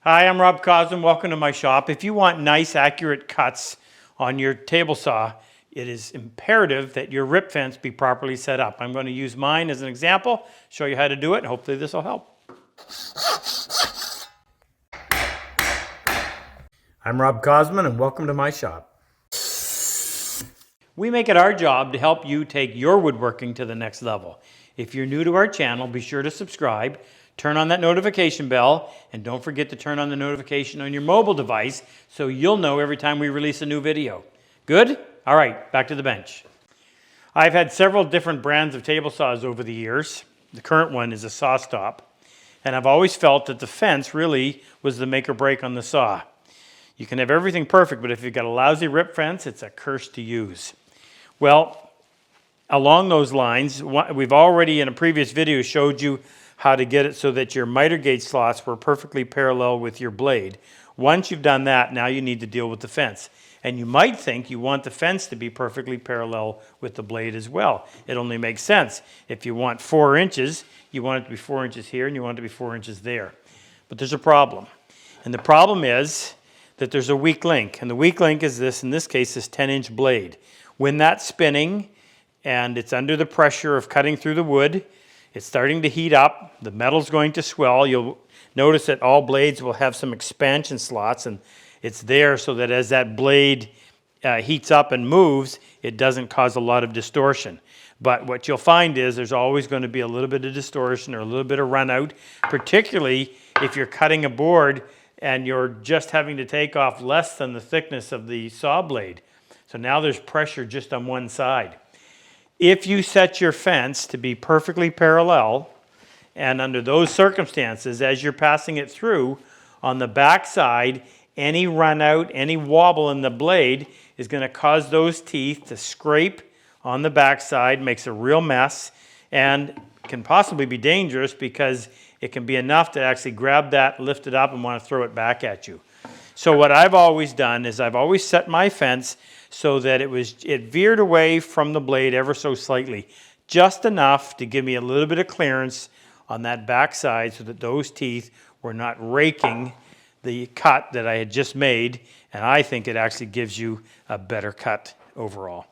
Hi, I'm Rob Cosman. Welcome to my shop. If you want nice, accurate cuts on your table saw, it is imperative that your rip fence be properly set up. I'm going to use mine as an example, show you how to do it, and hopefully this will help. I'm Rob Cosman, and welcome to my shop. We make it our job to help you take your woodworking to the next level. If you're new to our channel, be sure to subscribe, turn on that notification bell, and don't forget to turn on the notification on your mobile device so you'll know every time we release a new video. Good? All right, back to the bench. I've had several different brands of table saws over the years. The current one is a saw stop, and I've always felt that the fence really was the make or break on the saw. You can have everything perfect, but if you've got a lousy rip fence, it's a curse to use. Well, along those lines, we've already in a previous video showed you how to get it so that your miter gauge slots were perfectly parallel with your blade. Once you've done that, now you need to deal with the fence. And you might think you want the fence to be perfectly parallel with the blade as well. It only makes sense. If you want 4 inches, you want it to be 4 inches here and you want it to be 4 inches there. But there's a problem. And the problem is that there's a weak link. And the weak link is this, in this case, this 10-inch blade. When that's spinning and it's under the pressure of cutting through the wood, it's starting to heat up, the metal's going to swell. You'll notice that all blades will have some expansion slots, and it's there so that as that blade heats up and moves, it doesn't cause a lot of distortion. But what you'll find is there's always going to be a little bit of distortion or a little bit of run out, particularly if you're cutting a board and you're just having to take off less than the thickness of the saw blade. So now there's pressure just on one side. If you set your fence to be perfectly parallel, and under those circumstances, as you're passing it through, on the back side, any run out, any wobble in the blade is going to cause those teeth to scrape on the back side, makes a real mess, and can possibly be dangerous because it can be enough to actually grab that, lift it up, and want to throw it back at you. So what I've always done is I've always set my fence so that it veered away from the blade ever so slightly, just enough to give me a little bit of clearance on that back side so that those teeth were not raking the cut that I had just made, and I think it actually gives you a better cut overall.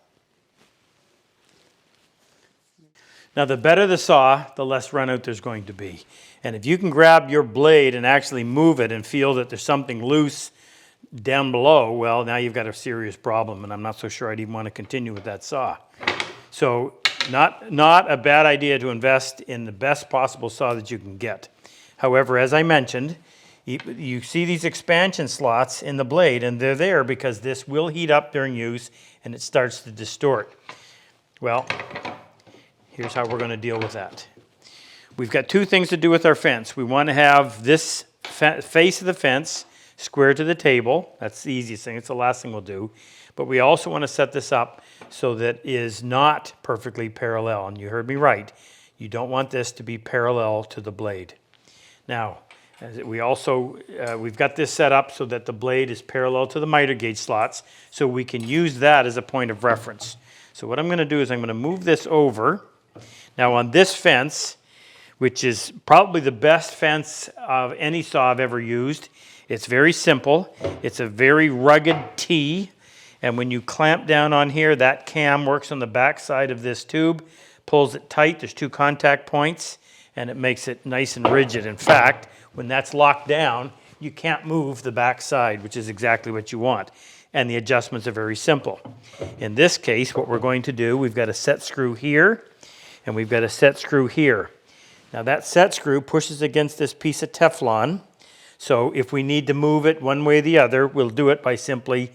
Now, the better the saw, the less run out there's going to be. And if you can grab your blade and actually move it and feel that there's something loose down below, well, now you've got a serious problem, and I'm not so sure I'd even want to continue with that saw. So not a bad idea to invest in the best possible saw that you can get. However, as I mentioned, you see these expansion slots in the blade, and they're there because this will heat up during use and it starts to distort. Well, here's how we're going to deal with that. We've got 2 things to do with our fence. We want to have this face of the fence square to the table. That's the easiest thing. It's the last thing we'll do. But we also want to set this up so that it is not perfectly parallel. And you heard me right. You don't want this to be parallel to the blade. Now, we've got this set up so that the blade is parallel to the miter gauge slots, so we can use that as a point of reference. So what I'm going to do is I'm going to move this over. Now on this fence, which is probably the best fence of any saw I've ever used, it's very simple. It's a very rugged T, and when you clamp down on here, that cam works on the back side of this tube, pulls it tight. There's 2 contact points, and it makes it nice and rigid. In fact, when that's locked down, you can't move the back side, which is exactly what you want. And the adjustments are very simple. In this case, what we're going to do, we've got a set screw here, and we've got a set screw here. Now that set screw pushes against this piece of Teflon, so if we need to move it one way or the other, we'll do it by simply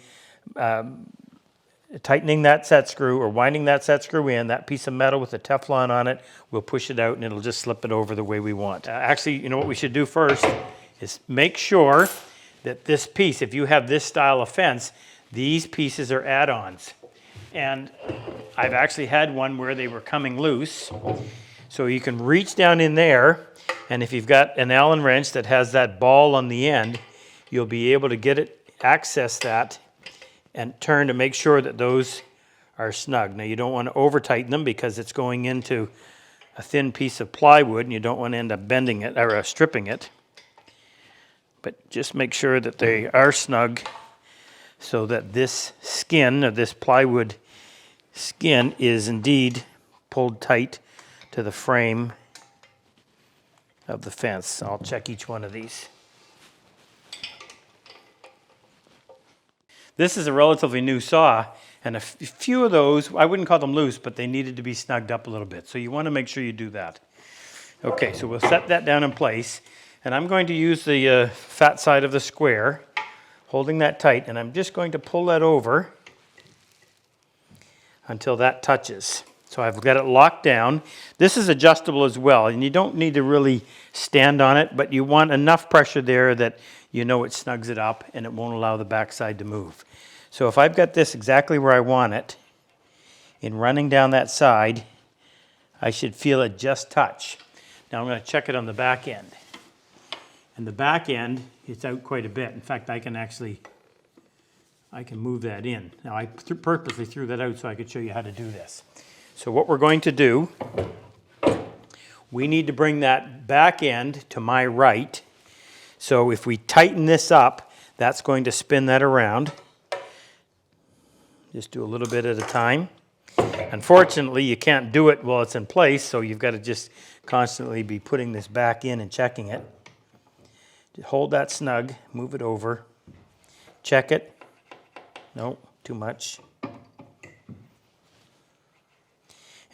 tightening that set screw or winding that set screw in. That piece of metal with the Teflon on it, we'll push it out and it'll just slip it over the way we want. Actually, you know what we should do first is make sure that this piece, if you have this style of fence, these pieces are add-ons. And I've actually had one where they were coming loose. So you can reach down in there, and if you've got an Allen wrench that has that ball on the end, you'll be able to get it, access that, and turn to make sure that those are snug. Now you don't want to over tighten them because it's going into a thin piece of plywood and you don't want to end up bending it or stripping it. but just make sure that they are snug so that this skin, or this plywood skin, is indeed pulled tight to the frame of the fence. I'll check each one of these. This is a relatively new saw, and a few of those, I wouldn't call them loose, but they needed to be snugged up a little bit. So you want to make sure you do that. Okay, so we'll set that down in place, and I'm going to use the fat side of the square, holding that tight, and I'm just going to pull that over until that touches. So I've got it locked down. This is adjustable as well, and you don't need to really stand on it, but you want enough pressure there that you know it snugs it up and it won't allow the backside to move. So if I've got this exactly where I want it, in running down that side, I should feel it just touch. Now I'm going to check it on the back end. And the back end, it's out quite a bit. In fact, I can move that in. Now I purposely threw that out so I could show you how to do this. So what we're going to do, we need to bring that back end to my right. So if we tighten this up, that's going to spin that around. Just do a little bit at a time. Unfortunately, you can't do it while it's in place, so you've got to just constantly be putting this back in and checking it. Just hold that snug, move it over, check it. No, too much.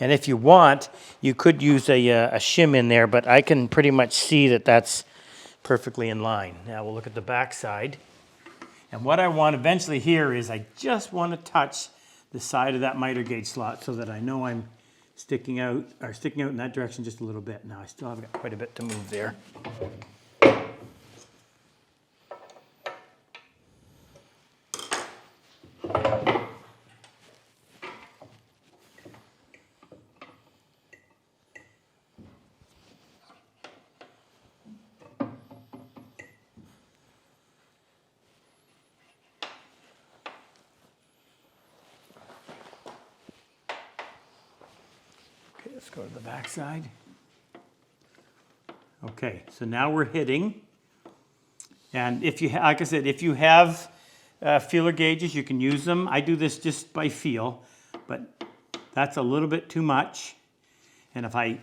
And if you want, you could use a shim in there, but I can pretty much see that that's perfectly in line. Now we'll look at the back side. And what I want eventually here is I just want to touch the side of that miter gauge slot so that I know I'm sticking out in that direction just a little bit. Now I still have got quite a bit to move there. Let's go to the back side. Okay, so now we're hitting. And if you, like I said, if you have feeler gauges, you can use them. I do this just by feel, but that's a little bit too much. And if I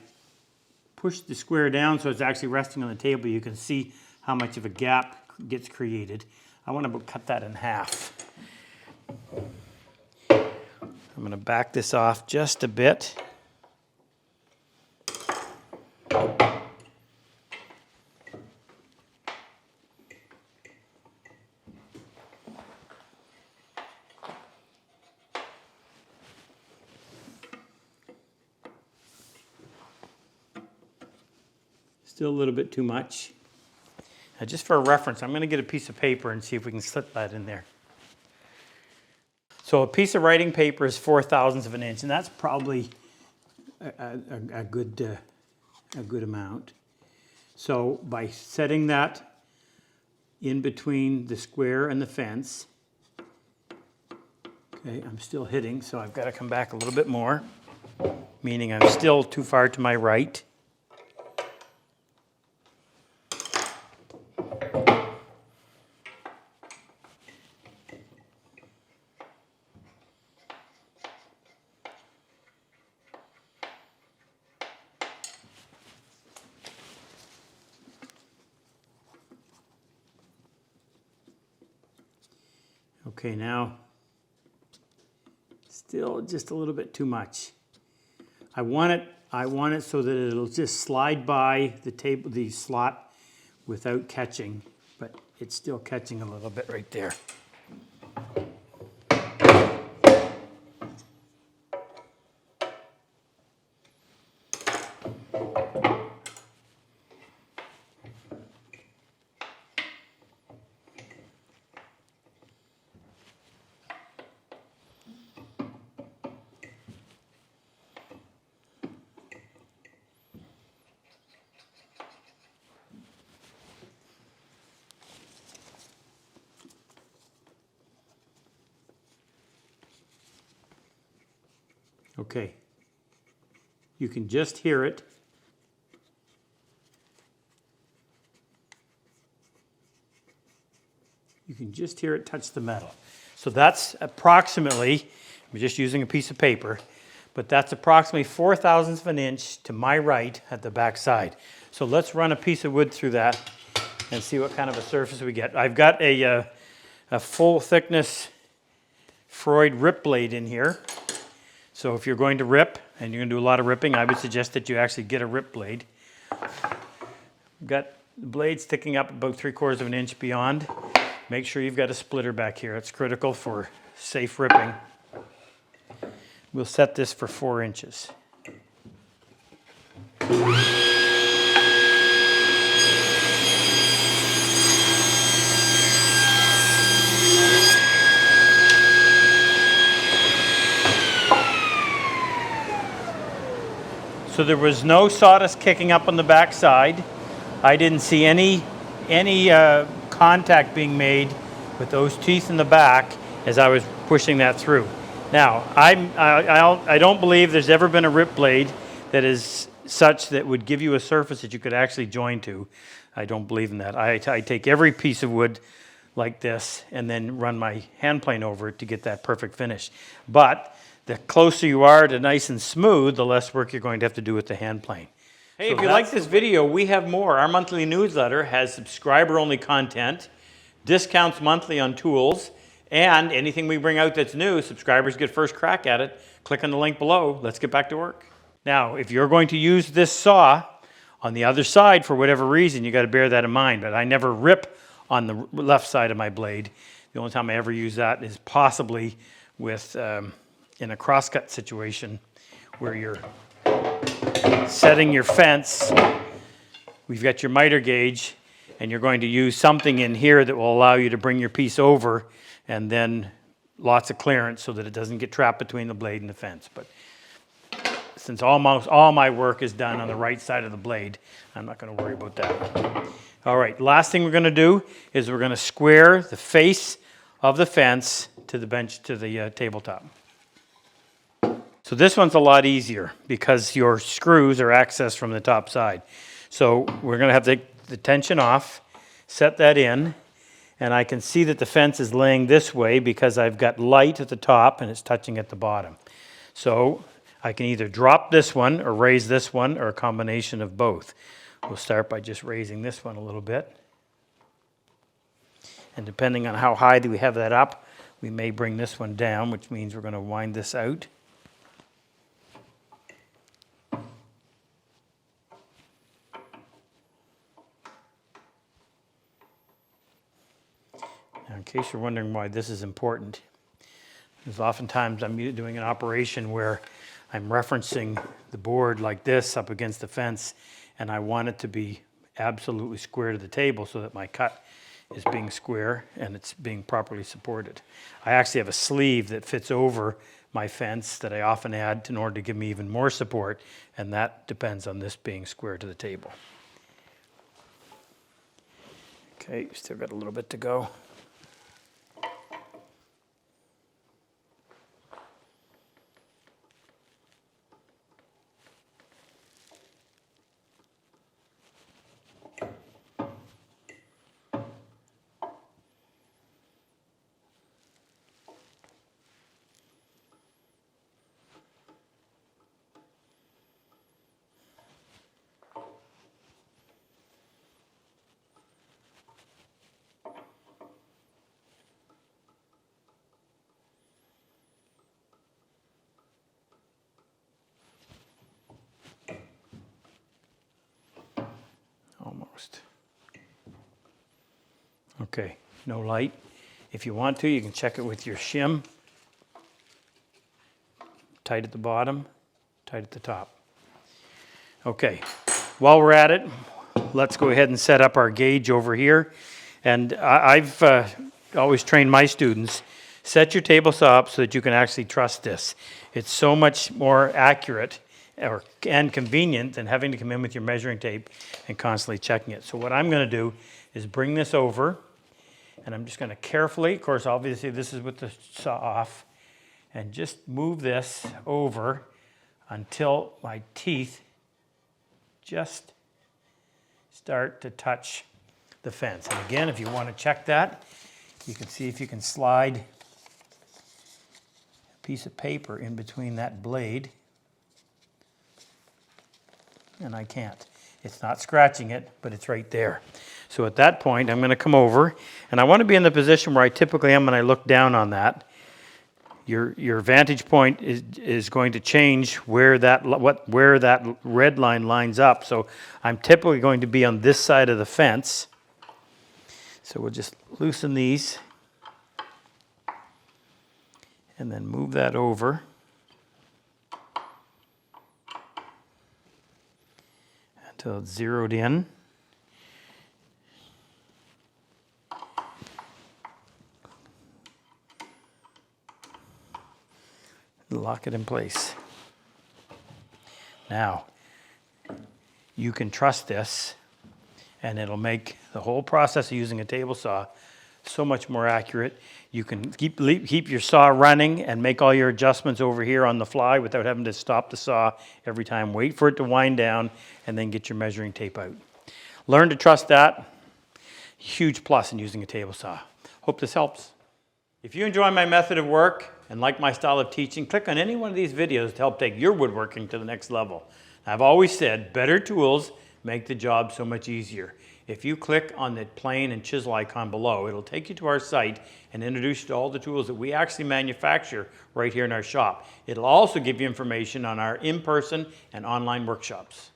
push the square down so it's actually resting on the table, you can see how much of a gap gets created. I want to cut that in half. I'm going to back this off just a bit. Still a little bit too much. Now just for a reference, I'm going to get a piece of paper and see if we can slip that in there. So a piece of writing paper is 4/1000 of an inch, and that's probably a good amount. So by setting that in between the square and the fence, okay, I'm still hitting, so I've got to come back a little bit more, meaning I'm still too far to my right. Okay, now still just a little bit too much. I want it so that it'll just slide by the slot without catching, but it's still catching a little bit right there. Okay, you can just hear it. You can just hear it touch the metal. So that's approximately, I'm just using a piece of paper, but that's approximately 4/1000 of an inch to my right at the back side. So let's run a piece of wood through that and see what kind of a surface we get. I've got a full thickness Freud rip blade in here. So if you're going to rip, and you're going to do a lot of ripping, I would suggest that you actually get a rip blade. We've got the blade sticking up about 3/4 of an inch beyond. Make sure you've got a splitter back here. It's critical for safe ripping. We'll set this for 4 inches. So there was no sawdust kicking up on the back side. I didn't see any contact being made with those teeth in the back as I was pushing that through. Now, I don't believe there's ever been a rip blade that is such that would give you a surface that you could actually join to. I don't believe in that. I take every piece of wood like this and then run my hand plane over it to get that perfect finish. But the closer you are to nice and smooth, the less work you're going to have to do with the hand plane. Hey, if you like this video, we have more. Our monthly newsletter has subscriber-only content, discounts monthly on tools, and anything we bring out that's new, subscribers get first crack at it. Click on the link below. Let's get back to work. Now, if you're going to use this saw on the other side for whatever reason, you got to bear that in mind. But I never rip on the left side of my blade. The only time I ever use that is possibly with in a crosscut situation where you're setting your fence. We've got your miter gauge, and you're going to use something in here that will allow you to bring your piece over, and then lots of clearance so that it doesn't get trapped between the blade and the fence. But since almost all my work is done on the right side of the blade, I'm not going to worry about that. All right, last thing we're going to do is we're going to square the face of the fence to the bench, to the tabletop. So this one's a lot easier because your screws are accessed from the top side. So we're going to have to take the tension off, set that in, and I can see that the fence is laying this way because I've got light at the top and it's touching at the bottom. So I can either drop this one or raise this one or a combination of both. We'll start by just raising this one a little bit. And depending on how high we have that up, we may bring this one down, which means we're going to wind this out. Now, in case you're wondering why this is important, because oftentimes I'm doing an operation where I'm referencing the board like this up against the fence, and I want it to be absolutely square to the table so that my cut is being square and it's being properly supported. I actually have a sleeve that fits over my fence that I often add in order to give me even more support, and that depends on this being square to the table. Okay, still got a little bit to go. Almost. Okay, no light. If you want to, you can check it with your shim. Tight at the bottom, tight at the top. Okay, while we're at it, let's go ahead and set up our gauge over here. And I've always trained my students, set your table saw up so that you can actually trust this. It's so much more accurate and convenient than having to come in with your measuring tape and constantly checking it. So what I'm going to do is bring this over, and I'm just going to carefully, of course, obviously this is with the saw off, and just move this over until my teeth just start to touch the fence. And again, if you want to check that, You can see if you can slide a piece of paper in between that blade. And I can't. It's not scratching it, but it's right there. So at that point, I'm going to come over, and I want to be in the position where I typically am when I look down on that. Your vantage point is going to change where that red line lines up. So I'm typically going to be on this side of the fence. So we'll just loosen these and then move that over. Until it's zeroed in. Lock it in place. Now, you can trust this, and it'll make the whole process of using a table saw so much more accurate. You can keep your saw running and make all your adjustments over here on the fly without having to stop the saw every time. Wait for it to wind down and then get your measuring tape out. Learn to trust that. Huge plus in using a table saw. Hope this helps. If you enjoy my method of work and like my style of teaching, click on any one of these videos to help take your woodworking to the next level. I've always said better tools make the job so much easier. If you click on the plane and chisel icon below, it'll take you to our site and introduce you to all the tools that we actually manufacture right here in our shop. It'll also give you information on our in-person and online workshops.